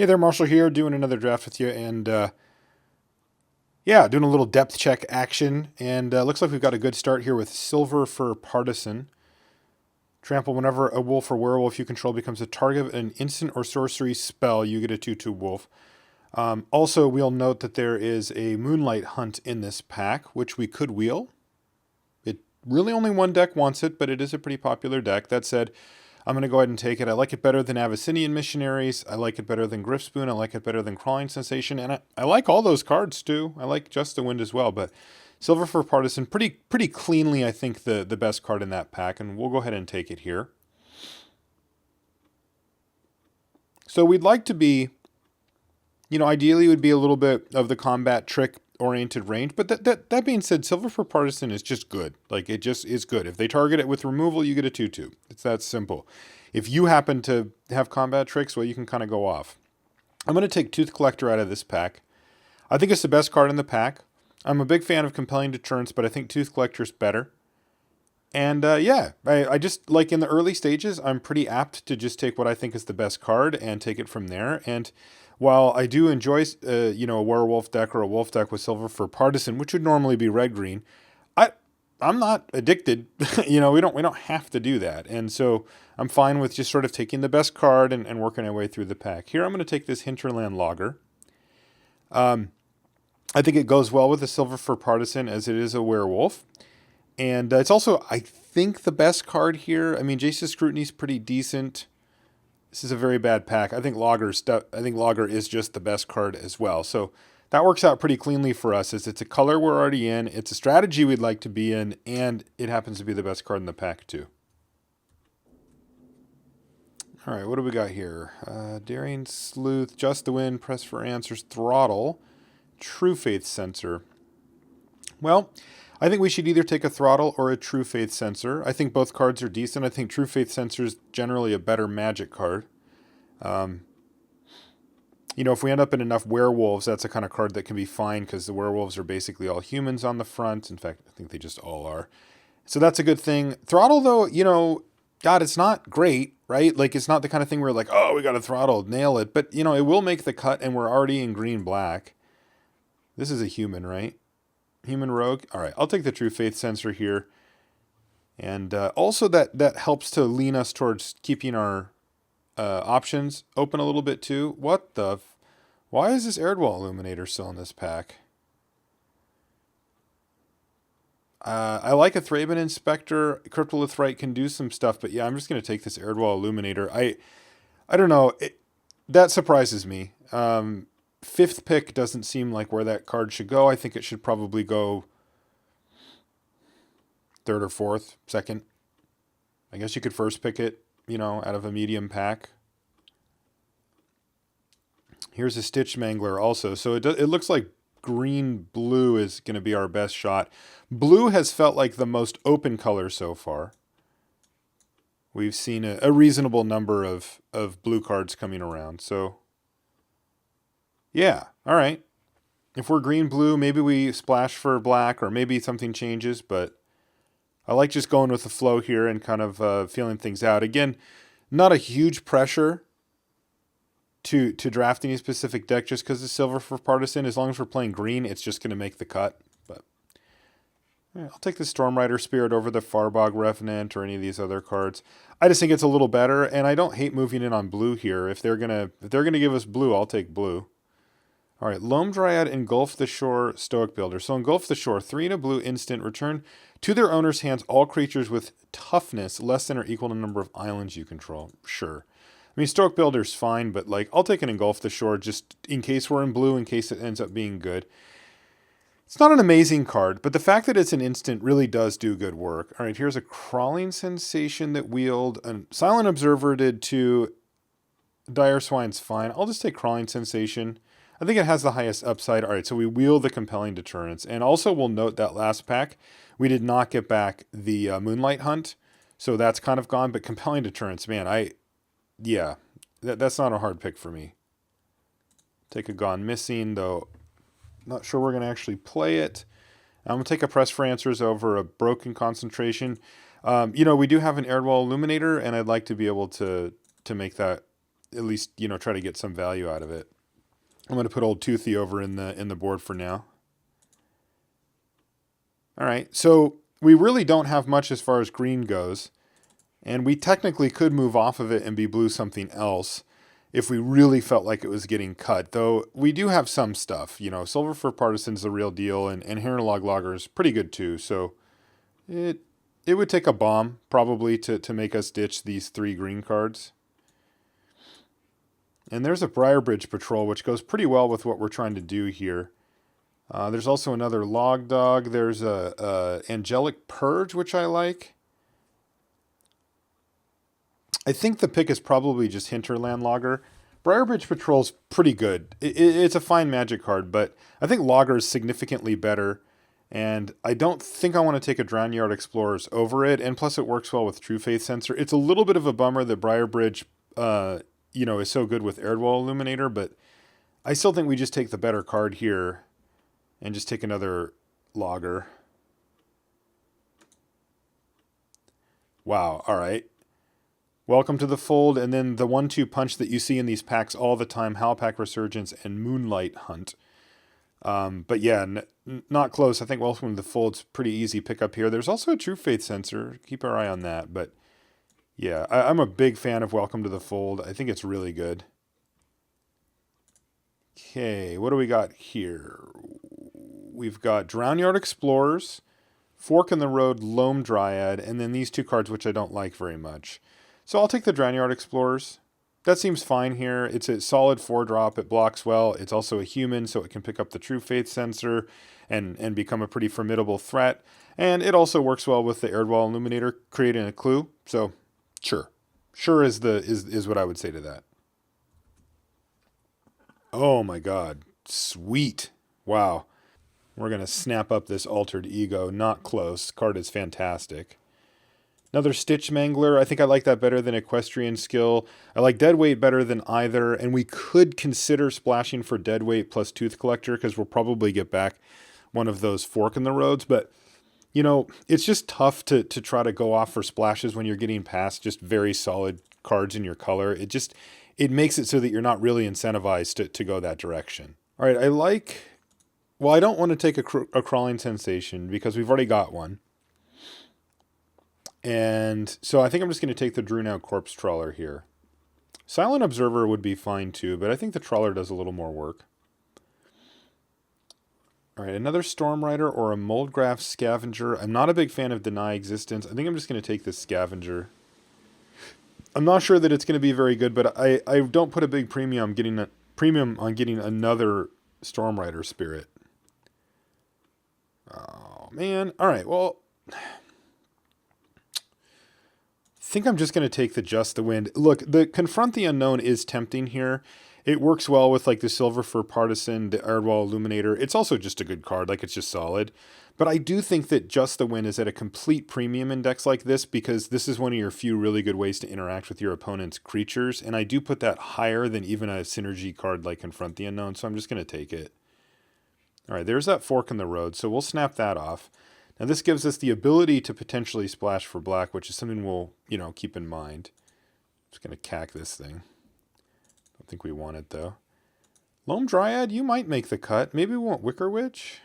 Hey there, Marshall here, doing another draft with you, and yeah, doing a little depth check action, and looks like we've got a good start here with Silver for Partisan. Trample whenever a wolf or werewolf you control becomes a target of an instant or sorcery spell, you get a 2/2 wolf. Also, we'll note that there is a Moonlight Hunt in this pack, which we could wheel. It really only one deck wants it, but it is a pretty popular deck. That said, I'm going to go ahead and take it. I like it better than Abyssinian Missionaries. I like it better than Griffspoon. I like it better than Crawling Sensation. And I like all those cards too. I like Just the Wind as well. But Silver for Partisan, pretty cleanly, I think, the best card in that pack. And we'll go ahead and take it here. So we'd like to be, ideally it would be a little bit of the combat trick oriented range, but that being said, Silver for Partisan is just good. Like, it just is good. If they target it with removal, you get a 2/2. It's that simple. If you happen to have combat tricks, well, you can kind of go off. I'm going to take Tooth Collector out of this pack. I think it's the best card in the pack. I'm a big fan of Compelling Deterrence, but I think Tooth Collector is better. And yeah, I just, like, in the early stages, I'm pretty apt to just take what I think is the best card and take it from there. And while I do enjoy, a werewolf deck or a wolf deck with Silver for Partisan, which would normally be red-green, I'm not addicted. We don't have to do that. And so I'm fine with just sort of taking the best card and working our way through the pack. Here I'm going to take this Hinterland Logger. I think it goes well with the Silver for Partisan as it is a werewolf. And it's also, I think, the best card here. I mean, Jace's Scrutiny is pretty decent. This is a very bad pack. I think Logger is just the best card as well. So that works out pretty cleanly for us, as it's a color we're already in, it's a strategy we'd like to be in, and it happens to be the best card in the pack too. All right, what do we got here? Daring Sleuth, Just the Wind, Press for Answers, Throttle, True Faith Sensor. Well, I think we should either take a Throttle or a True Faith Sensor. I think both cards are decent. I think True Faith Sensor is generally a better Magic card. If we end up in enough werewolves, that's a kind of card that can be fine because the werewolves are basically all humans on the front. In fact, I think they just all are. So that's a good thing. Throttle, though, God, it's not great, right? Like, it's not the kind of thing where like, oh, we got to throttle, nail it. But, it will make the cut, and we're already in green-black. This is a human, right? Human rogue. All right, I'll take the True Faith Sensor here. And also that helps to lean us towards keeping our options open a little bit too. Why is this Airdwall Illuminator still in this pack? I like a Thraben Inspector. Cryptolithrite can do some stuff, but yeah, I'm just going to take this Airdwall Illuminator. I don't know. That surprises me. Fifth pick doesn't seem like where that card should go. I think it should probably go third or fourth, second. I guess you could first pick it, out of a medium pack. Here's a Stitch Mangler also. So it looks like green-blue is going to be our best shot. Blue has felt like the most open color so far. We've seen a reasonable number of blue cards coming around. So, yeah, all right. If we're green-blue, maybe we splash for black, or maybe something changes, but I like just going with the flow here and kind of feeling things out. Again, not a huge pressure to draft any specific deck just because it's Silver for Partisan. As long as we're playing green, it's just going to make the cut. But yeah, I'll take the Stormrider Spirit over the Farbog Revenant or any of these other cards. I just think it's a little better, and I don't hate moving in on blue here. If they're gonna give us blue, I'll take blue. All right, Loam Dryad, Engulf the Shore, Stoic Builder. So Engulf the Shore, 3 and a blue instant. Return to their owner's hands all creatures with toughness less than or equal to the number of islands you control. Sure. I mean, Stoic Builder's fine, but like, I'll take an Engulf the Shore just in case we're in blue, in case it ends up being good. It's not an amazing card, but the fact that it's an instant really does do good work. All right, here's a Crawling Sensation that wheeled. A Silent Observer did too. Dire Swine's fine. I'll just take Crawling Sensation. I think it has the highest upside. All right, so we wheel the Compelling Deterrence. And also we'll note that last pack, we did not get back the Moonlight Hunt. So that's kind of gone. But Compelling Deterrence, man, yeah, that's not a hard pick for me. Take a Gone Missing, though. Not sure we're going to actually play it. I'm going to take a Press for Answers over a Broken Concentration. We do have an Airdwall Illuminator, and I'd like to be able to make that at least, you know, try to get some value out of it. I'm going to put old Toothy over in the board for now. All right, so we really don't have much as far as green goes, and we technically could move off of it and be blue something else if we really felt like it was getting cut, though we do have some stuff. You know, Silver for Partisan's the real deal, and Herrenlog Logger is pretty good too, so it would take a bomb probably to make us ditch these 3 green cards. And there's a Briarbridge Patrol, which goes pretty well with what we're trying to do here. There's also another Log Dog. There's a Angelic Purge, which I like. I think the pick is probably just Hinterland Logger. Briarbridge Patrol's pretty good. It's a fine magic card, but I think Logger is significantly better. And I don't think I want to take a Drownyard Explorers over it. And plus it works well with True Faith Sensor. It's a little bit of a bummer that Briarbridge, you know, is so good with Airdwall Illuminator, but I still think we just take the better card here and just take another Logger. Wow, all right. Welcome to the fold, and then the 1-2 punch that you see in these packs all the time, Howlpack Resurgence and Moonlight Hunt. But yeah, not close. I think Welcome to the Fold's pretty easy pick up here. There's also a True Faith Sensor. Keep our eye on that, but yeah, I'm a big fan of Welcome to the Fold. I think it's really good. Okay, what do we got here? We've got Drownyard Explorers, Fork in the Road, Loam Dryad, and then these 2 cards, which I don't like very much. So I'll take the Drownyard Explorers. That seems fine here. It's a solid 4-drop. It blocks well. It's also a human, so it can pick up the True Faith Sensor and become a pretty formidable threat. And it also works well with the Airdwall Illuminator, creating a clue. So sure. Sure is what I would say to that. Oh my god. Sweet. Wow. We're going to snap up this Altered Ego. Not close. Card is fantastic. Another Stitch Mangler. I think I like that better than Equestrian Skill. I like Deadweight better than either. And we could consider splashing for Deadweight plus Tooth Collector because we'll probably get back one of those Fork in the Roads. But, you know, it's just tough to try to go off for splashes when you're getting past just very solid cards in your color. It makes it so that you're not really incentivized to go that direction. All right, I don't want to take a Crawling Sensation because we've already got one. And so I think I'm just going to take the Drew Now Corpse Trawler here. Silent Observer would be fine too, but I think the Trawler does a little more work. All right, another Storm Rider or a Moldgraph Scavenger. I'm not a big fan of Deny Existence. I think I'm just going to take this Scavenger. I'm not sure that it's going to be very good, but I don't put a big premium on getting another Storm Rider Spirit. Oh, man. All right, well, I think I'm just going to take the Just the Wind. Look, the Confront the Unknown is tempting here. It works well with like the Silver for Partisan, the Airdwall Illuminator. It's also just a good card, like it's just solid. But I do think that Just the Wind is at a complete premium in decks like this because this is one of your few really good ways to interact with your opponent's creatures. And I do put that higher than even a synergy card like Confront the Unknown, so I'm just going to take it. All right, there's that Fork in the Road, so we'll snap that off. Now this gives us the ability to potentially splash for black, which is something we'll, keep in mind. Just going to cack this thing. Don't think we want it though. Loam Dryad, you might make the cut. Maybe we want Wicker Witch?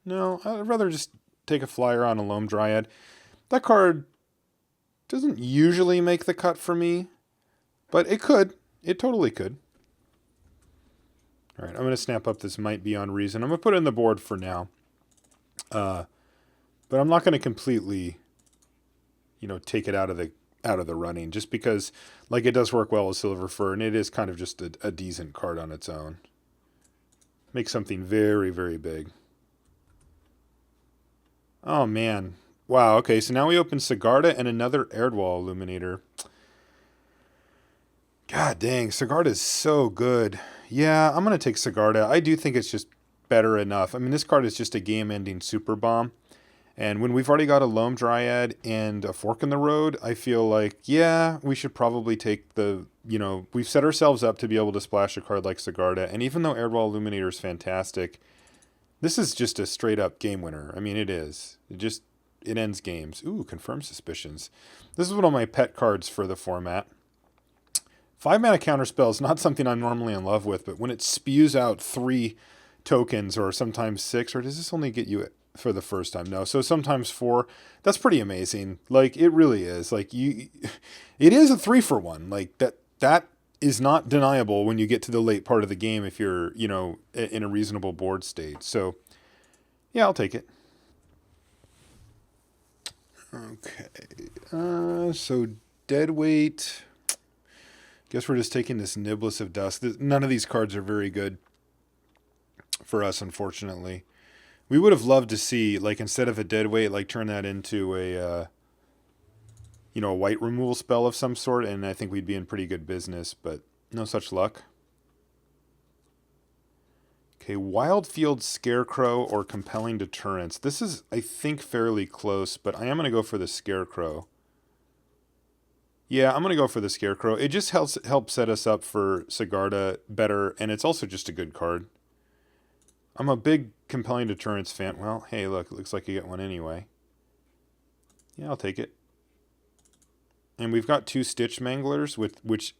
No, I'd rather just take a flyer on a Loam Dryad. That card doesn't usually make the cut for me, but it could. It totally could. All right, I'm going to snap up this Might Be on Reason. I'm going to put it in the board for now. But I'm not going to completely, take it out of the running, just because, like, it does work well with Silver Fur, and it is kind of just a decent card on its own. Make something very, very big. Oh, man. Wow, okay, so now we open Sigarda and another Airdwall Illuminator. God dang, Sigarda is so good. Yeah, I'm going to take Sigarda. I do think it's just better enough. I mean, this card is just a game-ending super bomb. And when we've already got a Loam Dryad and a Fork in the Road, I feel like, yeah, we should probably take the, we've set ourselves up to be able to splash a card like Sigarda. And even though Airdwall Illuminator is fantastic, this is just a straight-up game winner. I mean, it is. It ends games. Ooh, Confirm Suspicions. This is one of my pet cards for the format. 5 mana counterspell is not something I'm normally in love with, but when it spews out 3 tokens or sometimes 6, or does this only get you for the first time? No, so sometimes 4. That's pretty amazing. Like, it really is. Like, it is a 3-for-1. Like, that is not deniable when you get to the late part of the game if you're, in a reasonable board state. So, yeah, I'll take it. Okay. So deadweight. Guess we're just taking this Niblis of Dusk. None of these cards are very good for us, unfortunately. We would have loved to see, like, instead of a deadweight, like, turn that into a white removal spell of some sort, and I think we'd be in pretty good business, but no such luck. Okay, Wildfield Scarecrow or Compelling Deterrence. This is, I think, fairly close, but I am going to go for the Scarecrow. Yeah, I'm going to go for the Scarecrow. It just helps set us up for Sigarda better, and it's also just a good card. I'm a big Compelling Deterrence fan. Well, hey, look, it looks like you get one anyway. Yeah, I'll take it. And we've got 2 Stitch Manglers,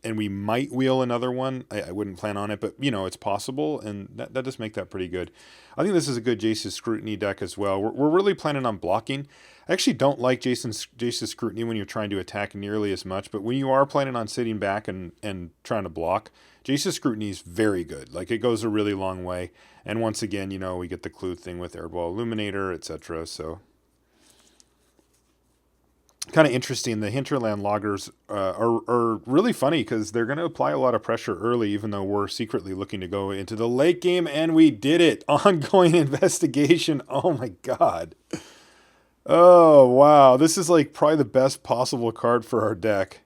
and we might wheel another one. I wouldn't plan on it, but, it's possible, and that does make that pretty good. I think this is a good Jace's Scrutiny deck as well. We're really planning on blocking. I actually don't like Jace's Scrutiny when you're trying to attack nearly as much, but when you are planning on sitting back and trying to block, Jace's Scrutiny is very good. Like, it goes a really long way. And once again, we get the clue thing with Airball Illuminator, etc., so... Kind of interesting. The Hinterland Loggers are really funny because they're going to apply a lot of pressure early, even though we're secretly looking to go into the late game, and we did it. Ongoing investigation. Oh my god. Oh wow. This is like probably the best possible card for our deck,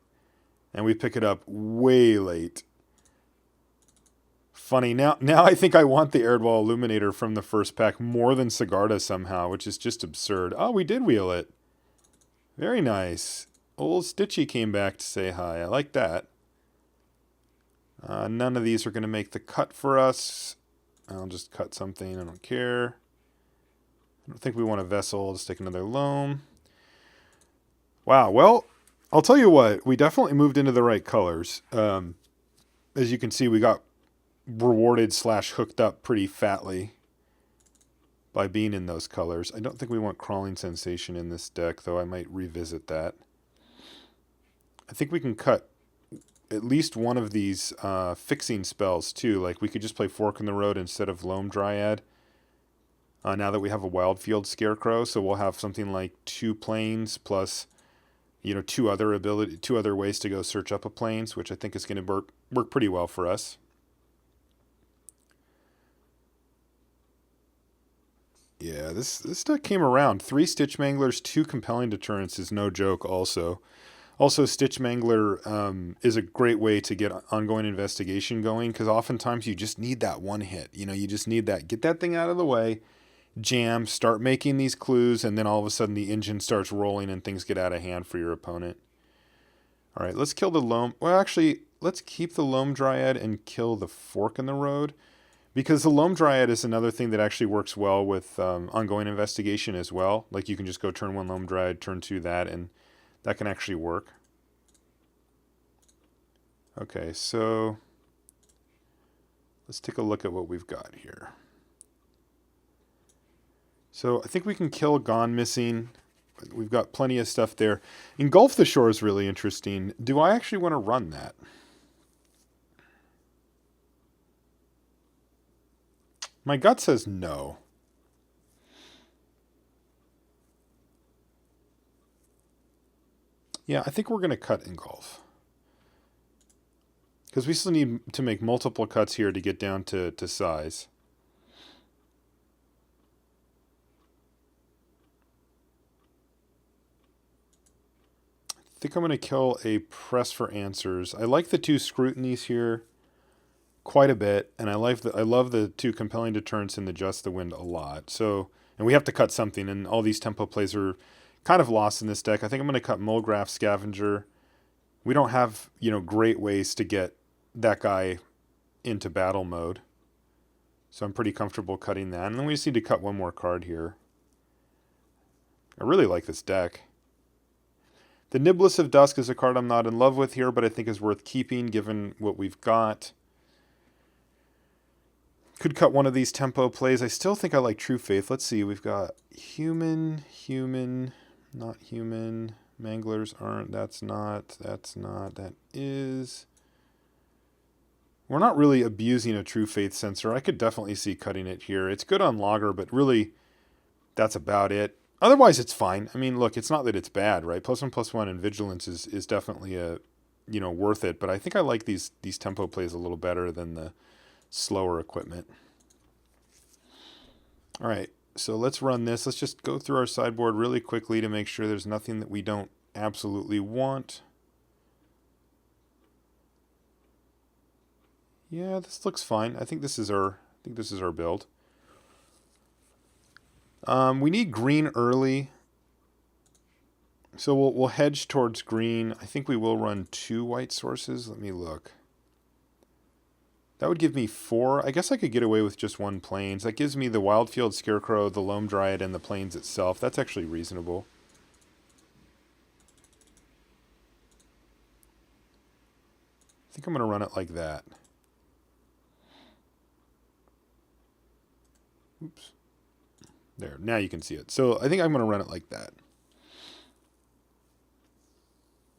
and we pick it up way late. Funny. Now I think I want the Airball Illuminator from the first pack more than Sigarda somehow, which is just absurd. Oh, we did wheel it. Very nice. Old Stitchy came back to say hi. I like that. None of these are going to make the cut for us. I'll just cut something. I don't care. I don't think we want a Vessel. I'll just take another Loam. Wow. Well, I'll tell you what. We definitely moved into the right colors. As you can see, we got rewarded / hooked up pretty fatly by being in those colors. I don't think we want Crawling Sensation in this deck, though I might revisit that. I think we can cut at least one of these fixing spells, too. Like, we could just play Fork in the Road instead of Loam Dryad. Now that we have a Wildfield Scarecrow, so we'll have something like 2 planes plus, 2 other ways to go search up a planes, which I think is going to work pretty well for us. Yeah, this deck came around. 3 Stitch Manglers, 2 Compelling Deterrence is no joke also. Also, Stitch Mangler is a great way to get ongoing investigation going, because oftentimes you just need that one hit. You just need that. Get that thing out of the way, jam, start making these clues, and then all of a sudden the engine starts rolling and things get out of hand for your opponent. All right, let's kill the Loam. Well, actually, let's keep the Loam Dryad and kill the Fork in the Road. Because the Loam Dryad is another thing that actually works well with ongoing investigation as well. Like, you can just go turn 1 Loam Dryad, turn 2 that, and that can actually work. Okay, so let's take a look at what we've got here. So I think we can kill Gone Missing. We've got plenty of stuff there. Engulf the Shore is really interesting. Do I actually want to run that? My gut says no. Yeah, I think we're going to cut Engulf. Because we still need to make multiple cuts here to get down to size. I think I'm going to kill a Press for Answers. I like the 2 Scrutinies here quite a bit, and I love the 2 Compelling Deterrence and the Just the Wind a lot. So, and we have to cut something, and all these tempo plays are kind of lost in this deck. I think I'm going to cut Mulgraf Scavenger. We don't have, great ways to get that guy into battle mode, so I'm pretty comfortable cutting that. And then we just need to cut one more card here. I really like this deck. The Niblis of Dusk is a card I'm not in love with here, but I think is worth keeping given what we've got. Could cut one of these tempo plays. I still think I like True Faith. Let's see. We've got human, not human. Manglers aren't. That's not. That is. We're not really abusing a True Faith sensor. I could definitely see cutting it here. It's good on Logger, but really, that's about it. Otherwise, it's fine. I mean, look, it's not that it's bad, right? +1/+1 and Vigilance is definitely worth it. But I think I like these tempo plays a little better than the slower equipment. All right, so let's run this. Let's just go through our sideboard really quickly to make sure there's nothing that we don't absolutely want. Yeah, this looks fine. I think this is our build. We need green early, so we'll hedge towards green. I think we will run 2 white sources. Let me look. That would give me 4. I guess I could get away with just 1 Plains. That gives me the Wildfield Scarecrow, the Loam Dryad, and the Plains itself. That's actually reasonable. I think I'm going to run it like that. Oops. There, now you can see it. So I think I'm going to run it like that.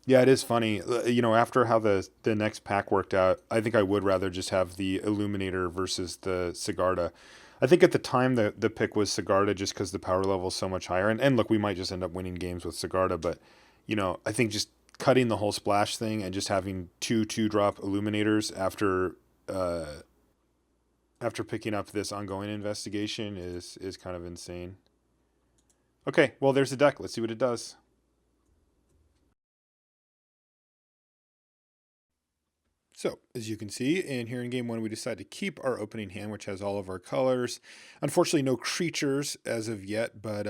Yeah, it is funny. After how the next pack worked out, I think I would rather just have the Illuminator versus the Sigarda. I think at the time the pick was Sigarda just because the power level is so much higher. And look, we might just end up winning games with Sigarda, but I think just cutting the whole splash thing and just having 2/2-drop Illuminators after picking up this ongoing investigation is kind of insane. Okay, well, there's the deck. Let's see what it does. So, as you can see, in here in game 1, we decided to keep our opening hand, which has all of our colors. Unfortunately, no creatures as of yet, but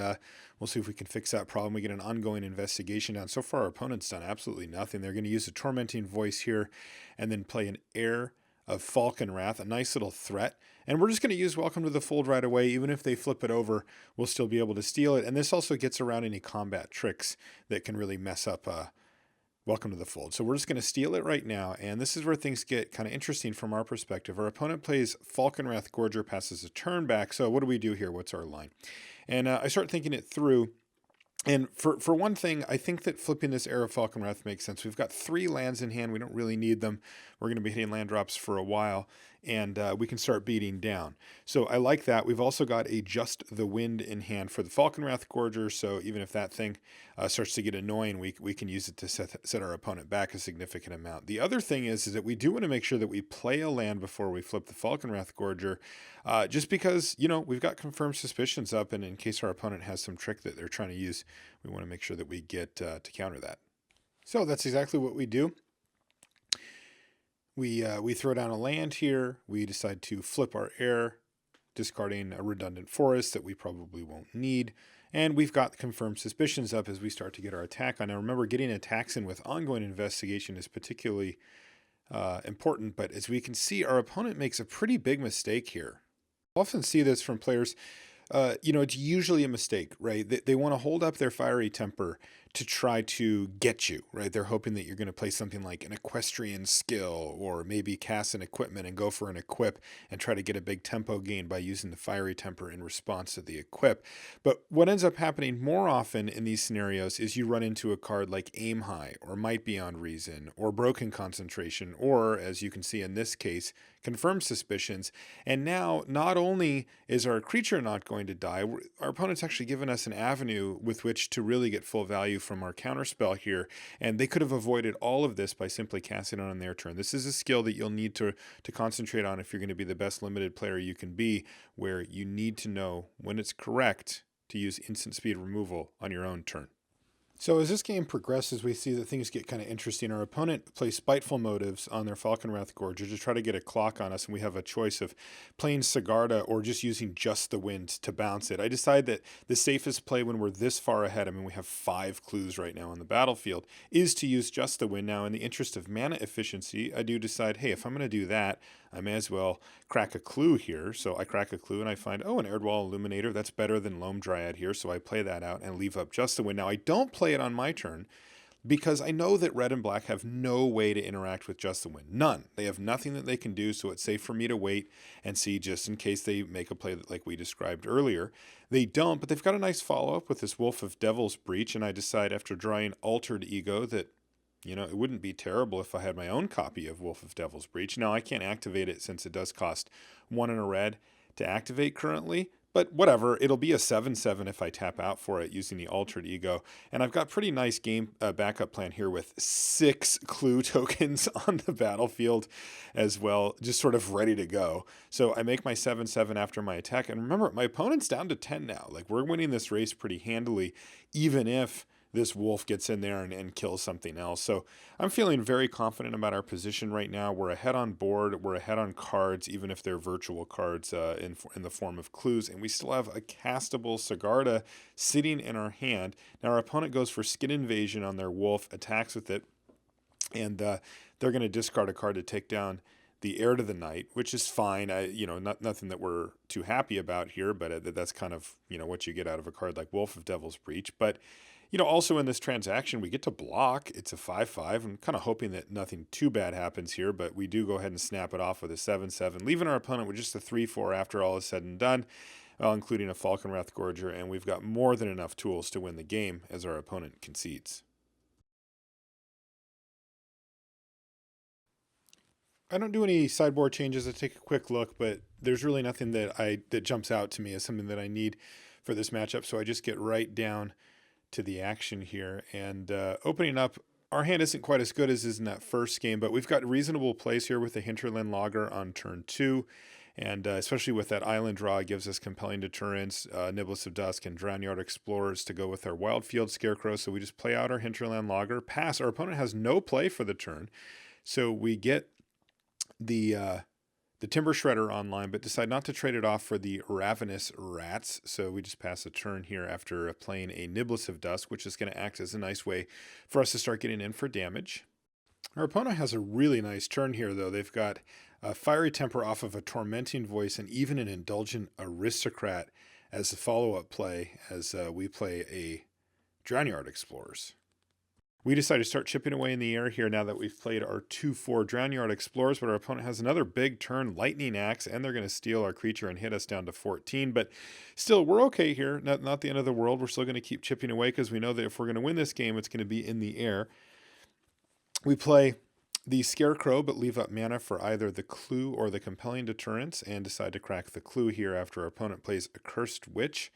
we'll see if we can fix that problem. We get an ongoing investigation down. So far, our opponent's done absolutely nothing. They're going to use a Tormenting Voice here and then play an Heir of Falcon Wrath, a nice little threat. And we're just going to use Welcome to the Fold right away. Even if they flip it over, we'll still be able to steal it. And this also gets around any combat tricks that can really mess up Welcome to the Fold. So we're just going to steal it right now, and this is where things get kind of interesting from our perspective. Our opponent plays Falcon Wrath Gorger, passes a turn back. So what do we do here? What's our line? And I start thinking it through. And for one thing, I think that flipping this Heir of Falcon Wrath makes sense. We've got 3 lands in hand. We don't really need them. We're going to be hitting land drops for a while, and we can start beating down. So I like that. We've also got a Just the Wind in hand for the Falcon Wrath Gorger, so even if that thing starts to get annoying, we can use it to set our opponent back a significant amount. The other thing is that we do want to make sure that we play a land before we flip the Falcon Wrath Gorger, just because, we've got Confirmed Suspicions up, and in case our opponent has some trick that they're trying to use, we want to make sure that we get to counter that. So that's exactly what we do. We throw down a land here. We decide to flip our Heir, discarding a redundant forest that we probably won't need. And we've got Confirmed Suspicions up as we start to get our attack on. Now remember, getting attacks in with ongoing investigation is particularly important, but as we can see, our opponent makes a pretty big mistake here. I often see this from players. It's usually a mistake, right? They want to hold up their fiery temper to try to get you, right? They're hoping that you're going to play something like an equestrian skill, or maybe cast an equipment and go for an equip and try to get a big tempo gain by using the fiery temper in response to the equip. But what ends up happening more often in these scenarios is you run into a card like Aim High, or Might Beyond Reason, or Broken Concentration, or, as you can see in this case, Confirmed Suspicions. And now, not only is our creature not going to die, our opponent's actually given us an avenue with which to really get full value from our counterspell here, and they could have avoided all of this by simply casting it on their turn. This is a skill that you'll need to concentrate on if you're going to be the best limited player you can be, where you need to know when it's correct to use instant speed removal on your own turn. So as this game progresses, we see that things get kind of interesting. Our opponent plays Spiteful Motives on their Falcon Wrath Gorger to try to get a clock on us, and we have a choice of playing Sigarda or just using Just the Wind to bounce it. I decide that the safest play when we're this far ahead, I mean, we have 5 clues right now on the battlefield, is to use Just the Wind. Now, in the interest of mana efficiency, I do decide, hey, if I'm going to do that, I may as well crack a clue here. So I crack a clue and I find, an Airdwall Illuminator. That's better than Loam Dryad here. So I play that out and leave up Just the Wind. Now I don't play it on my turn. because I know that red and black have no way to interact with just the win. None. They have nothing that they can do, so it's safe for me to wait and see just in case they make a play like we described earlier. They don't, but they've got a nice follow-up with this Wolf of Devil's Breach, and I decide after drawing Altered Ego that, it wouldn't be terrible if I had my own copy of Wolf of Devil's Breach. Now, I can't activate it since it does cost 1 and a red to activate currently, but whatever, it'll be a 7/7 if I tap out for it using the Altered Ego. And I've got pretty nice game backup plan here with 6 clue tokens on the battlefield as well, just sort of ready to go. So I make my 7/7 after my attack. And remember, my opponent's down to 10 now. Like, we're winning this race pretty handily, even if this wolf gets in there and kills something else. So I'm feeling very confident about our position right now. We're ahead on board. We're ahead on cards, even if they're virtual cards in the form of clues. And we still have a castable Sigarda sitting in our hand. Now our opponent goes for Skin Invasion on their wolf, attacks with it, and they're going to discard a card to take down the Heir to the Night, which is fine. Nothing that we're too happy about here, but that's kind of, what you get out of a card like Wolf of Devil's Breach. But also in this transaction, we get to block. It's a 5/5. I'm kind of hoping that nothing too bad happens here, but we do go ahead and snap it off with a 7/7, leaving our opponent with just a 3/4 after all is said and done, including a Falconwrath Gorger, and we've got more than enough tools to win the game as our opponent concedes. I don't do any sideboard changes. I take a quick look, but there's really nothing that jumps out to me as something that I need for this matchup, so I just get right down to the action here. And opening up, our hand isn't quite as good as is in that first game, but we've got reasonable plays here with the Hinterland Logger on turn 2. And especially with that island draw, it gives us compelling deterrence, Niblis of Dusk, and Drownyard Explorers to go with our Wildfield Scarecrow. So we just play out our Hinterland Logger, pass. Our opponent has no play for the turn. So we get the Timber Shredder online, but decide not to trade it off for the Ravenous Rats. So we just pass a turn here after playing a Niblis of Dusk, which is going to act as a nice way for us to start getting in for damage. Our opponent has a really nice turn here, though. They've got a Fiery Temper off of a Tormenting Voice and even an Indulgent Aristocrat as a follow-up play as we play a Drownyard Explorers. We decide to start chipping away in the air here now that we've played our 2/4 Drownyard Explorers, but our opponent has another big turn, Lightning Axe, and they're going to steal our creature and hit us down to 14. But still, we're okay here. Not the end of the world. We're still going to keep chipping away because we know that if we're going to win this game, it's going to be in the air. We play the Scarecrow, but leave up mana for either the Clue or the Compelling Deterrence, and decide to crack the Clue here after our opponent plays a Cursed Witch.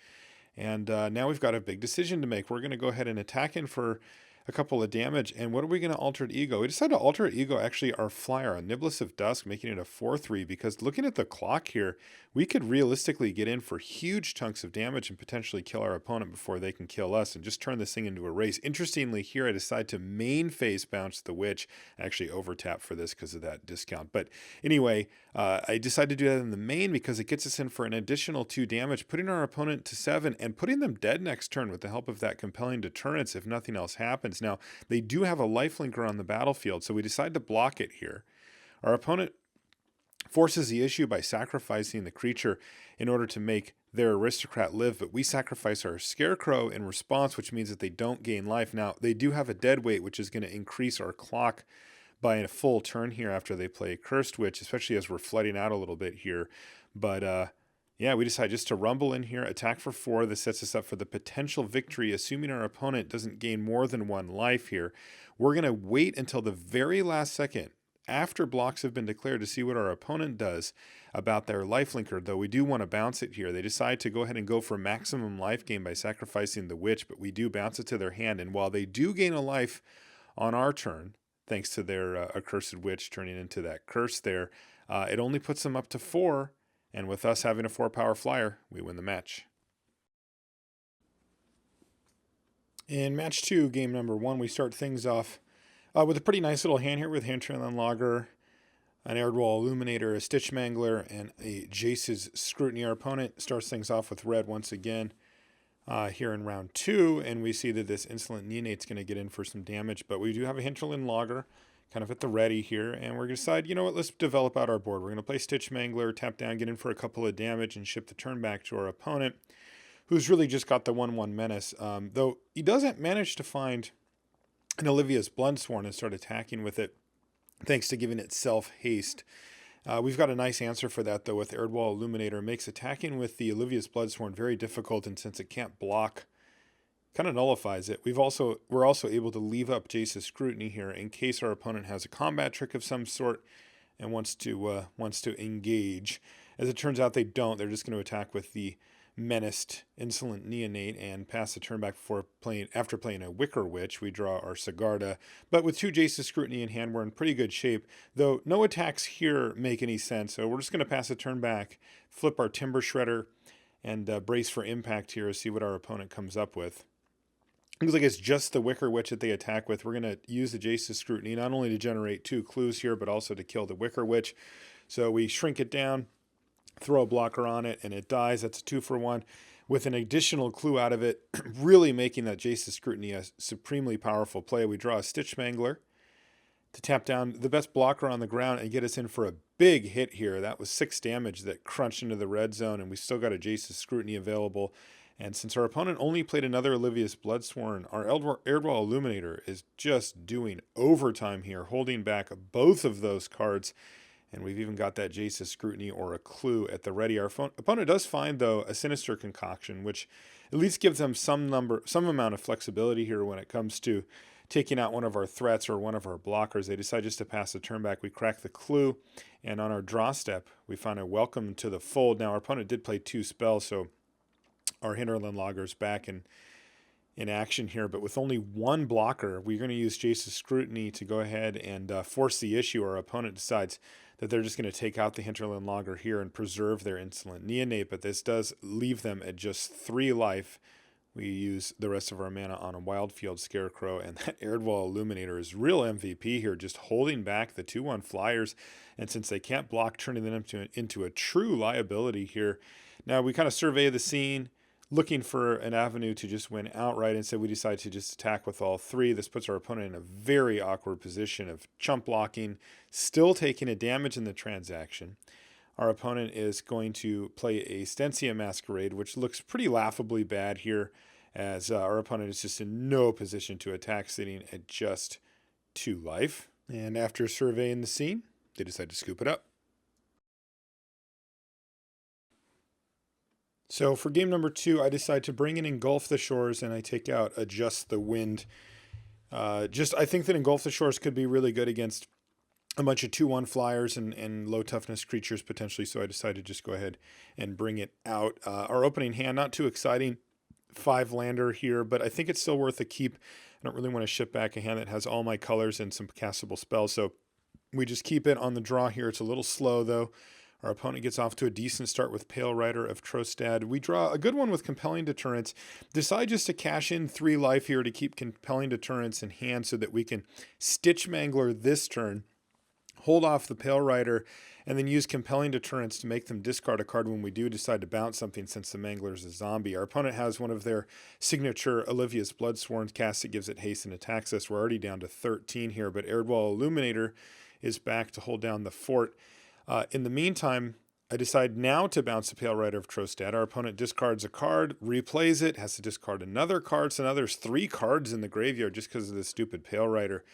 And now we've got a big decision to make. We're going to go ahead and attack in for a couple of damage. And what are we going to Altered Ego? We decided to Altered Ego actually our flyer on Niblis of Dusk, making it a 4/3, because looking at the clock here, we could realistically get in for huge chunks of damage and potentially kill our opponent before they can kill us and just turn this thing into a race. Interestingly, here I decide to main phase bounce the Witch. I actually overtap for this because of that discount. But anyway, I decided to do that in the main because it gets us in for an additional 2 damage, putting our opponent to 7 and putting them dead next turn with the help of that Compelling Deterrence if nothing else happens. Now, they do have a lifelinker on the battlefield, so we decide to block it here. Our opponent forces the issue by sacrificing the creature in order to make their Aristocrat live, but we sacrifice our Scarecrow in response, which means that they don't gain life. Now, they do have a dead weight, which is going to increase our clock by a full turn here after they play Cursed Witch, especially as we're flooding out a little bit here. But yeah, we decide just to rumble in here, attack for 4. This sets us up for the potential victory, assuming our opponent doesn't gain more than 1 life here. We're going to wait until the very last second after blocks have been declared to see what our opponent does about their lifelinker, though we do want to bounce it here. They decide to go ahead and go for maximum life gain by sacrificing the Witch, but we do bounce it to their hand. And while they do gain a life on our turn, thanks to their Accursed Witch turning into that curse there, it only puts them up to 4. And with us having a 4-power flyer, we win the match. In match 2, game number 1, we start things off with a pretty nice little hand here with Hinterland Logger, an Airdwall Illuminator, a Stitch Mangler, and a Jace's Scrutiny. Our opponent starts things off with red once again here in round 2, and we see that this Insolent Neonate's going to get in for some damage, but we do have a Hinterland Logger kind of at the ready here, and we're going to decide, you know what, let's develop out our board. We're going to play Stitch Mangler, tap down, get in for a couple of damage, and ship the turn back to our opponent, who's really just got the 1/1 menace, though he doesn't manage to find and Olivia's Bloodsworn and start attacking with it, thanks to giving itself haste. We've got a nice answer for that, though, with Erdwall Illuminator. It makes attacking with the Olivia's Bloodsworn very difficult, and since it can't block, kind of nullifies it. We're also able to leave up Jace's Scrutiny here in case our opponent has a combat trick of some sort and wants to engage. As it turns out, they don't. They're just going to attack with the menaced Insolent Neonate and pass the turn back after playing a Wicker Witch. We draw our Sigarda, but with 2 Jace's Scrutiny in hand, we're in pretty good shape, though no attacks here make any sense, so we're just going to pass a turn back, flip our Timber Shredder, and brace for impact here, see what our opponent comes up with. Looks like it's just the Wicker Witch that they attack with. We're going to use the Jace's Scrutiny not only to generate 2 clues here, but also to kill the Wicker Witch. So we shrink it down, throw a blocker on it, and it dies. That's a 2-for-1 with an additional clue out of it, really making that Jace's Scrutiny a supremely powerful play. We draw a Stitch Mangler to tap down the best blocker on the ground and get us in for a big hit here. That was 6 damage that crunched into the red zone, and we still got a Jace's Scrutiny available. And since our opponent only played another Olivia's Bloodsworn, our Erdwall Illuminator is just doing overtime here, holding back both of those cards. And we've even got that Jace's Scrutiny or a clue at the ready. Our opponent does find, though, a Sinister Concoction, which at least gives them some amount of flexibility here when it comes to taking out one of our threats or one of our blockers. They decide just to pass the turn back. We crack the clue, and on our draw step, we find a Welcome to the Fold. Now, our opponent did play 2 spells, so our Hinterland Logger's back in action here, but with only 1 blocker, we're going to use Jace's Scrutiny to go ahead and force the issue. Our opponent decides that they're just going to take out the Hinterland Logger here and preserve their Insolent Neonate, but this does leave them at just 3 life. We use the rest of our mana on a Wildfield Scarecrow, and that Erdwall Illuminator is real MVP here, just holding back the 2/1 flyers, and since they can't block, turning them into a true liability here. Now, we kind of survey the scene, looking for an avenue to just win outright. Instead, we decide to just attack with all 3. This puts our opponent in a very awkward position of chump blocking, still taking a damage in the transaction. Our opponent is going to play a Stensia Masquerade, which looks pretty laughably bad here, as our opponent is just in no position to attack, sitting at just 2 life. And after surveying the scene, they decide to scoop it up. So for game number 2, I decide to bring in Engulf the Shores, and I take out Adjust the Wind. I think that Engulf the Shores could be really good against a bunch of 2/1 flyers and low toughness creatures potentially, so I decided to just go ahead and bring it out. Our opening hand, not too exciting, 5-lander here, but I think it's still worth a keep. I don't really want to ship back a hand that has all my colors and some castable spells, so we just keep it on the draw here. It's a little slow, though. Our opponent gets off to a decent start with Pale Rider of Trostad. We draw a good one with Compelling Deterrence. Decide just to cash in 3 life here to keep Compelling Deterrence in hand so that we can Stitch Mangler this turn, hold off the Pale Rider, and then use Compelling Deterrence to make them discard a card when we do decide to bounce something, since the Mangler is a zombie. Our opponent has one of their signature Olivia's Bloodsworn casts that gives it haste and attacks us. We're already down to 13 here, but Erdwall Illuminator is back to hold down the fort. In the meantime, I decide now to bounce the Pale Rider of Trostad. Our opponent discards a card, replays it, has to discard another card. So now there's 3 cards in the graveyard just because of this stupid Pale Rider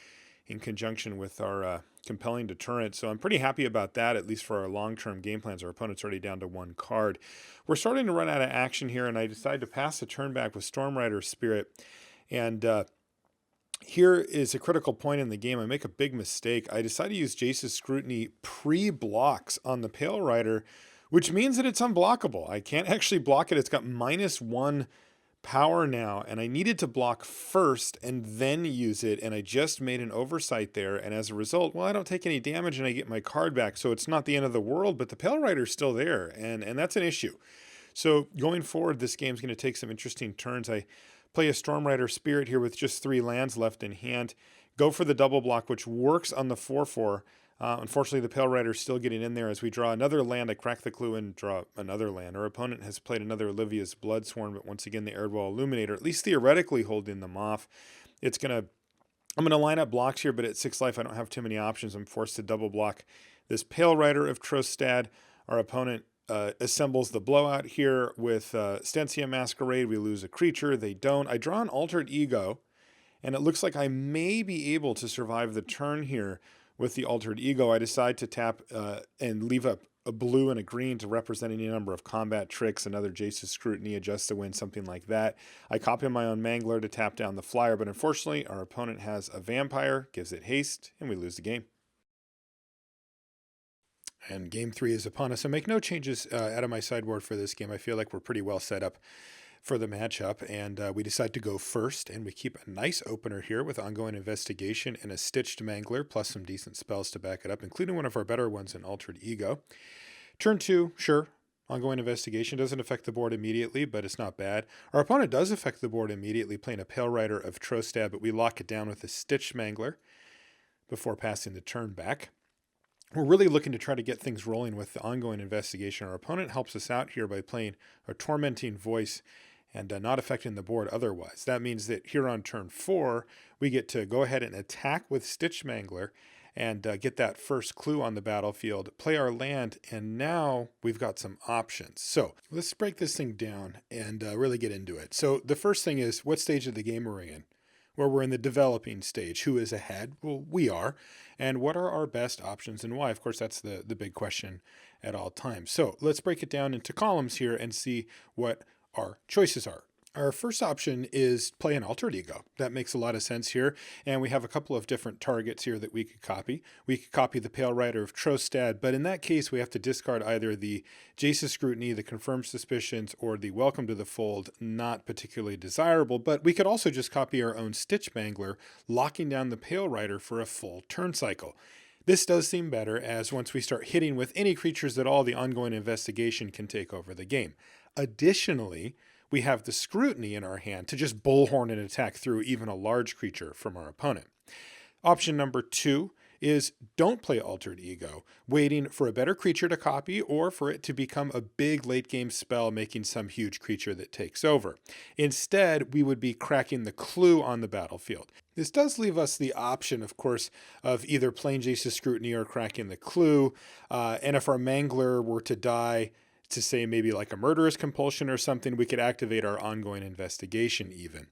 in conjunction with our Compelling Deterrent. So I'm pretty happy about that, at least for our long-term game plans. Our opponent's already down to 1 card. We're starting to run out of action here, and I decide to pass the turn back with Storm Rider Spirit. And here is a critical point in the game. I make a big mistake. I decide to use Jace's Scrutiny pre-blocks on the Pale Rider, which means that it's unblockable. I can't actually block it. It's got -1 power now, and I needed to block first and then use it, and I just made an oversight there, and as a result, well, I don't take any damage and I get my card back, so it's not the end of the world, but the Pale Rider's still there, and that's an issue. So going forward, this game's going to take some interesting turns. I play a Storm Rider Spirit here with just 3 lands left in hand. Go for the double block, which works on the 4/4. Unfortunately, the Pale Rider's still getting in there. As we draw another land, I crack the clue and draw another land. Our opponent has played another Olivia's Bloodsworn, but once again, the Erdwall Illuminator, at least theoretically, holding them off. I'm going to line up blocks here, but at 6 life, I don't have too many options. I'm forced to double block this Pale Rider of Trostad. Our opponent assembles the blowout here with Stensia Masquerade. We lose a creature. They don't. I draw an Altered Ego, And it looks like I may be able to survive the turn here with the Altered Ego. I decide to tap and leave up a blue and a green to represent any number of combat tricks, another Jace's Scrutiny, adjust to win, something like that. I copy my own Mangler to tap down the flyer, but unfortunately our opponent has a vampire, gives it haste, and we lose the game. And game 3 is upon us. I make no changes out of my sideboard for this game. I feel like we're pretty well set up for the matchup, and we decide to go first, and we keep a nice opener here with Ongoing Investigation and a Stitched Mangler, plus some decent spells to back it up, including one of our better ones in Altered Ego. Turn 2, sure, Ongoing Investigation doesn't affect the board immediately, but it's not bad. Our opponent does affect the board immediately, playing a Pale Rider of Trostab, but we lock it down with a Stitched Mangler before passing the turn back. We're really looking to try to get things rolling with the Ongoing Investigation. Our opponent helps us out here by playing a Tormenting Voice and not affecting the board otherwise. That means that here on turn 4, we get to go ahead and attack with Stitch Mangler and get that first clue on the battlefield, play our land, and now we've got some options. So let's break this thing down and really get into it. So the first thing is, what stage of the game are we in? Well, we're in the developing stage. Who is ahead? Well, we are. And what are our best options and why? Of course, that's the big question at all times. So let's break it down into columns here and see what our choices are. Our first option is play an Altered Ego. That makes a lot of sense here. And we have a couple of different targets here that we could copy. We could copy the Pale Rider of Trostad, but in that case, we have to discard either the Jace's Scrutiny, the Confirmed Suspicions, or the Welcome to the Fold. Not particularly desirable, but we could also just copy our own Stitch Mangler, locking down the Pale Rider for a full turn cycle. This does seem better, as once we start hitting with any creatures at all, the Ongoing Investigation can take over the game. Additionally, we have the Scrutiny in our hand to just bullhorn and attack through even a large creature from our opponent. Option number 2 is don't play Altered Ego, waiting for a better creature to copy or for it to become a big late game spell, making some huge creature that takes over. Instead, we would be cracking the clue on the battlefield. This does leave us the option, of course, of either playing Jace's Scrutiny or cracking the clue. And if our Mangler were to die, to say maybe like a Murderous Compulsion or something, we could activate our Ongoing Investigation even.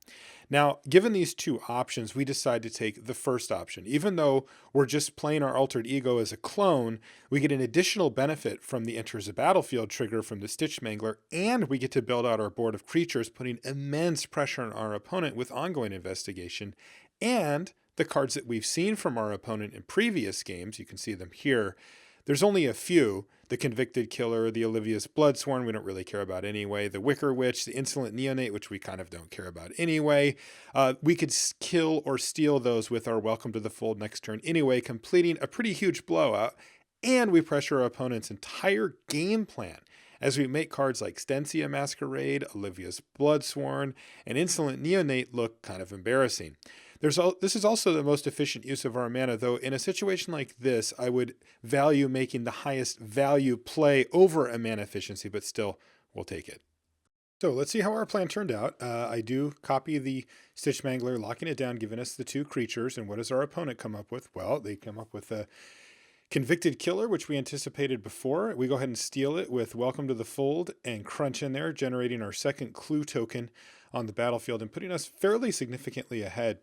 Now, given these two options, we decide to take the first option. Even though we're just playing our Altered Ego as a clone, we get an additional benefit from the Enters a Battlefield trigger from the Stitch Mangler, and we get to build out our board of creatures, putting immense pressure on our opponent with Ongoing Investigation. And the cards that we've seen from our opponent in previous games, you can see them here, there's only a few. The Convicted Killer, the Olivia's Bloodsworn, we don't really care about anyway. The Wicker Witch, the Insolent Neonate, which we kind of don't care about anyway. We could kill or steal those with our Welcome to the Fold next turn anyway, completing a pretty huge blowout. And we pressure our opponent's entire game plan as we make cards like Stensia Masquerade, Olivia's Bloodsworn, and Insolent Neonate look kind of embarrassing. This is also the most efficient use of our mana, though in a situation like this, I would value making the highest value play over a mana efficiency, but still, we'll take it. So let's see how our plan turned out. I do copy the Stitch Mangler, locking it down, giving us the two creatures, and what does our opponent come up with? Well, they come up with a Convicted Killer, which we anticipated before. We go ahead and steal it with Welcome to the Fold and crunch in there, generating our second clue token on the battlefield and putting us fairly significantly ahead.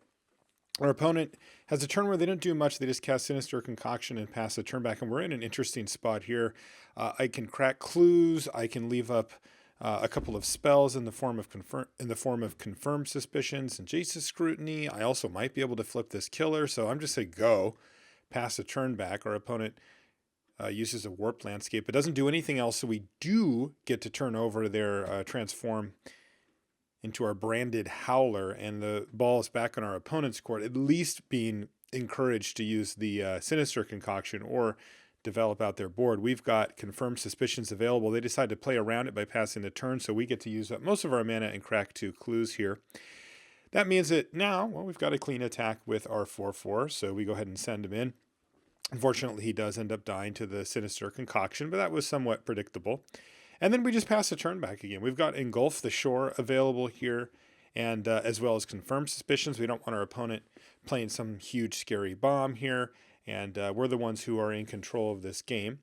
Our opponent has a turn where they don't do much. They just cast Sinister Concoction and pass the turn back. And we're in an interesting spot here. I can crack clues. I can leave up a couple of spells in the form of Confirmed Suspicions and Jace's Scrutiny. I also might be able to flip this killer. So I'm just saying go. Pass a turn back. Our opponent uses a Warped Landscape. It doesn't do anything else. So we do get to turn over their transform into our branded Howler, and the ball is back on our opponent's court, at least being encouraged to use the Sinister Concoction or develop out their board. We've got Confirmed Suspicions available. They decide to play around it by passing the turn, so we get to use up most of our mana and crack two clues here. That means that now, well, we've got a clean attack with our 4/4, so we go ahead and send him in. Unfortunately, he does end up dying to the Sinister Concoction, but that was somewhat predictable. And then we just pass the turn back again. We've got Engulf the Shore available here, and as well as Confirmed Suspicions. We don't want our opponent playing some huge scary bomb here, and we're the ones who are in control of this game.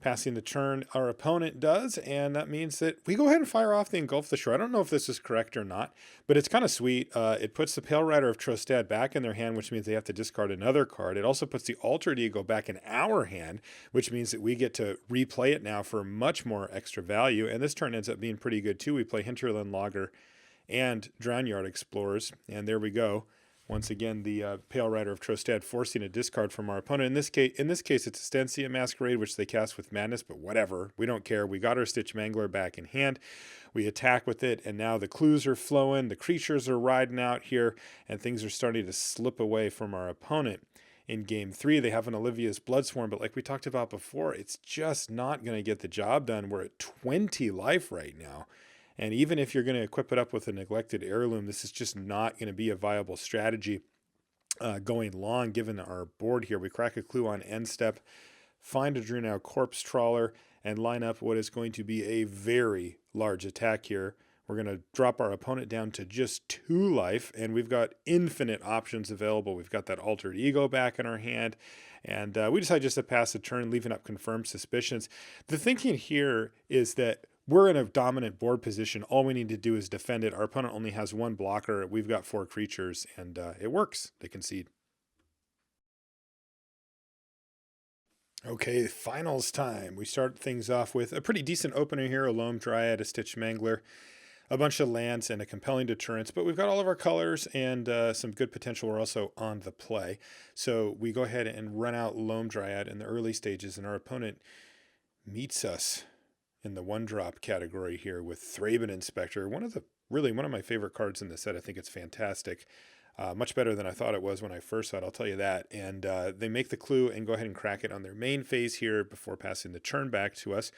Passing the turn, our opponent does, and that means that we go ahead and fire off the Engulf the Shore. I don't know if this is correct or not, but it's kind of sweet. It puts the Pale Rider of Trostad back in their hand, which means they have to discard another card. It also puts the Altered Ego back in our hand, which means that we get to replay it now for much more extra value, and this turn ends up being pretty good too. We play Hinterland Logger and Drownyard Explorers, and there we go. Once again, the Pale Rider of Trostad forcing a discard from our opponent. In this case, it's Stensia Masquerade, which they cast with Madness, but whatever. We don't care. We got our Stitch Mangler back in hand. We attack with it, and now the clues are flowing. The creatures are riding out here, and things are starting to slip away from our opponent. In game 3, they have an Olivia's Bloodsworn, but like we talked about before, it's just not going to get the job done. We're at 20 life right now. And even if you're going to equip it up with a Neglected Heirloom, this is just not going to be a viable strategy going long, given our board here. We crack a clue on end step, find a Drunau Corpse Trawler, and line up what is going to be a very large attack here. We're going to drop our opponent down to just 2 life, and we've got infinite options available. We've got that Altered Ego back in our hand, and we decide just to pass the turn, leaving up Confirmed Suspicions. The thinking here is that we're in a dominant board position. All we need to do is defend it. Our opponent only has 1 blocker. We've got 4 creatures, and it works. They concede. Okay, finals time. We start things off with a pretty decent opener here, a Loam Dryad, a Stitch Mangler, a bunch of lands, and a compelling deterrence. But we've got all of our colors and some good potential. We're also on the play. So we go ahead and run out Loam Dryad in the early stages, and our opponent meets us in the 1-drop category here with Thraben Inspector, one of my favorite cards in the set. I think it's fantastic. Much better than I thought it was when I first saw it, I'll tell you that. And they make the clue and go ahead and crack it on their main phase here before passing the turn back to us.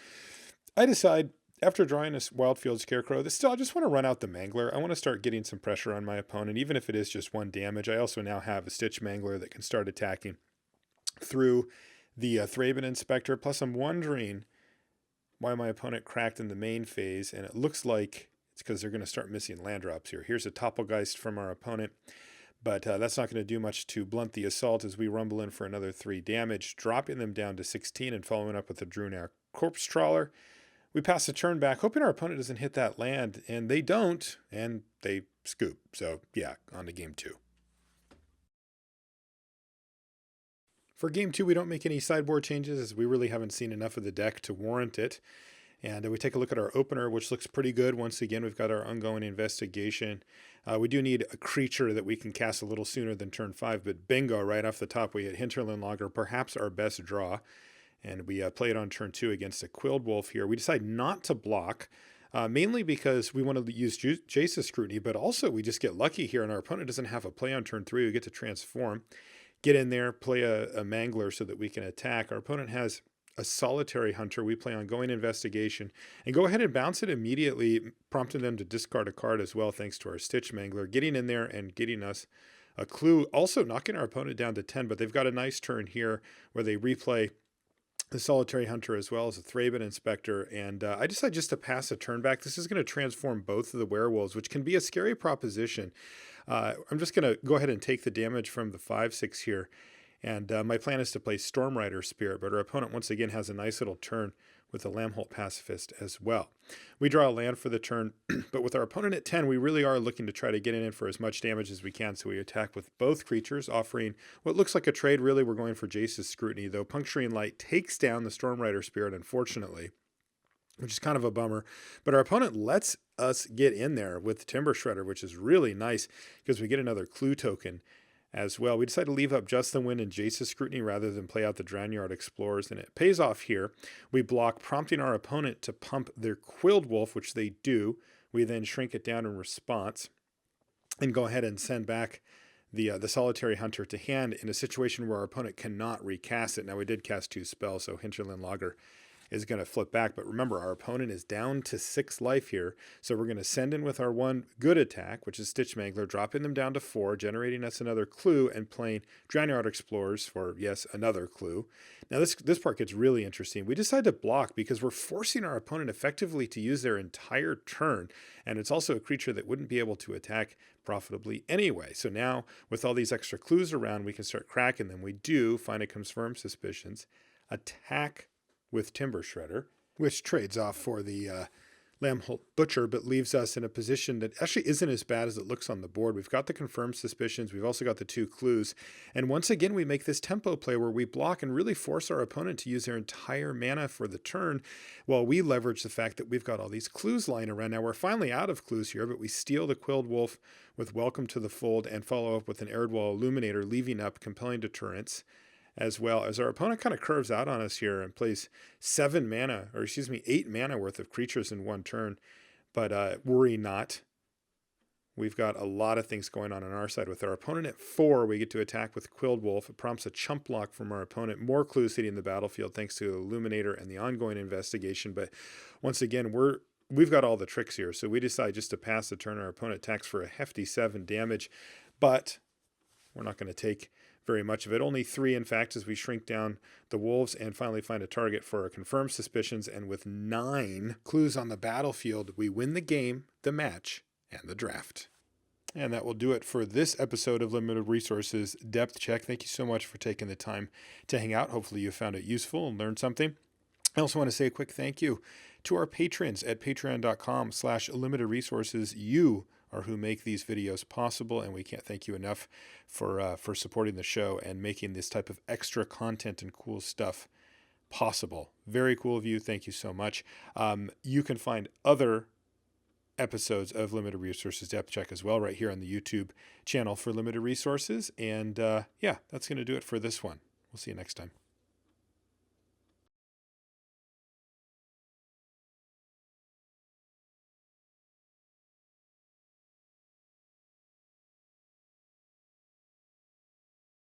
I decide, after drawing a Wildfield Scarecrow, I just want to run out the Mangler. I want to start getting some pressure on my opponent, even if it is just 1 damage. I also now have a Stitch Mangler that can start attacking through the Thraben Inspector. Plus, I'm wondering why my opponent cracked in the main phase, and it looks like it's because they're going to start missing land drops here. Here's a Toppelgeist from our opponent, but that's not going to do much to blunt the assault as we rumble in for another 3 damage, dropping them down to 16 and following up with a Drunau Corpse Trawler. We pass the turn back, hoping our opponent doesn't hit that land, and they don't, and they scoop. So yeah, on to game 2. For game 2, we don't make any sideboard changes as we really haven't seen enough of the deck to warrant it. And we take a look at our opener, which looks pretty good. Once again, we've got our Ongoing Investigation. We do need a creature that we can cast a little sooner than turn 5, but bingo, right off the top, we hit Hinterland Logger, perhaps our best draw. And we play it on turn 2 against a Quilled Wolf here. We decide not to block, mainly because we want to use Jace's Scrutiny, but also we just get lucky here, and our opponent doesn't have a play on turn 3. We get to transform, get in there, play a Mangler so that we can attack. Our opponent has a Solitary Hunter. We play Ongoing Investigation and go ahead and bounce it immediately, prompting them to discard a card as well, thanks to our Stitch Mangler, getting in there and getting us a clue, also knocking our opponent down to 10, but they've got a nice turn here where they replay the Solitary Hunter as well as a Thraben Inspector, and I decide just to pass a turn back. This is going to transform both of the werewolves, which can be a scary proposition. I'm just going to go ahead and take the damage from the 5/6 here. And my plan is to play Stormrider Spirit, but our opponent once again has a nice little turn with the Lambholt Pacifist as well. We draw a land for the turn, but with our opponent at 10, we really are looking to try to get in for as much damage as we can, so we attack with both creatures, offering what looks like a trade. Really, we're going for Jace's Scrutiny, though Puncturing Light takes down the Stormrider Spirit, unfortunately, which is kind of a bummer. But our opponent lets us get in there with Timber Shredder, which is really nice because we get another clue token as well. We decide to leave up Just the Wind and Jace's Scrutiny rather than play out the Drownyard Explorers, and it pays off here. We block, prompting our opponent to pump their Quilled Wolf, which they do. We then shrink it down in response and go ahead and send back the Solitary Hunter to hand in a situation where our opponent cannot recast it. Now, we did cast 2 spells, so Hinterland Logger is going to flip back. But remember, our opponent is down to 6 life here. So we're going to send in with our 1 good attack, which is Stitch Mangler, dropping them down to 4, generating us another clue, and playing Drownyard Explorers for, yes, another clue. Now this part gets really interesting. We decide to block because we're forcing our opponent effectively to use their entire turn. And it's also a creature that wouldn't be able to attack profitably anyway. So now, with all these extra clues around, we can start cracking them. We do find a Confirmed Suspicions, attack with Timber Shredder, which trades off for the Lamholt Butcher, but leaves us in a position that actually isn't as bad as it looks on the board. We've got the confirmed suspicions. We've also got the 2 clues. And once again, we make this tempo play where we block and really force our opponent to use their entire mana for the turn, while we leverage the fact that we've got all these clues lying around. Now, we're finally out of clues here, but we steal the Quilled Wolf with Welcome to the Fold and follow up with an Erdwall Illuminator, leaving up Compelling Deterrence, as well as our opponent kind of curves out on us here and plays 8 mana worth of creatures in one turn. But worry not. We've got a lot of things going on our side. With our opponent at 4, we get to attack with Quilled Wolf. It prompts a chump block from our opponent. More clues hitting the battlefield thanks to Illuminator and the ongoing investigation. But once again, we've got all the tricks here. So we decide just to pass the turn. Our opponent attacks for a hefty 7 damage. But we're not going to take very much of it. Only 3, in fact, as we shrink down the wolves and finally find a target for our confirmed suspicions. And with 9 clues on the battlefield, we win the game, the match, and the draft. And that will do it for this episode of Limited Resources Depth Check. Thank you so much for taking the time to hang out. Hopefully you found it useful and learned something. I also want to say a quick thank you to our patrons at patreon.com/limitedresources. You are who make these videos possible, and we can't thank you enough for supporting the show and making this type of extra content and cool stuff possible. Very cool of you. Thank you so much. You can find other episodes of Limited Resources Depth Check as well right here on the YouTube channel for Limited Resources. And yeah, that's going to do it for this one. We'll see you next time.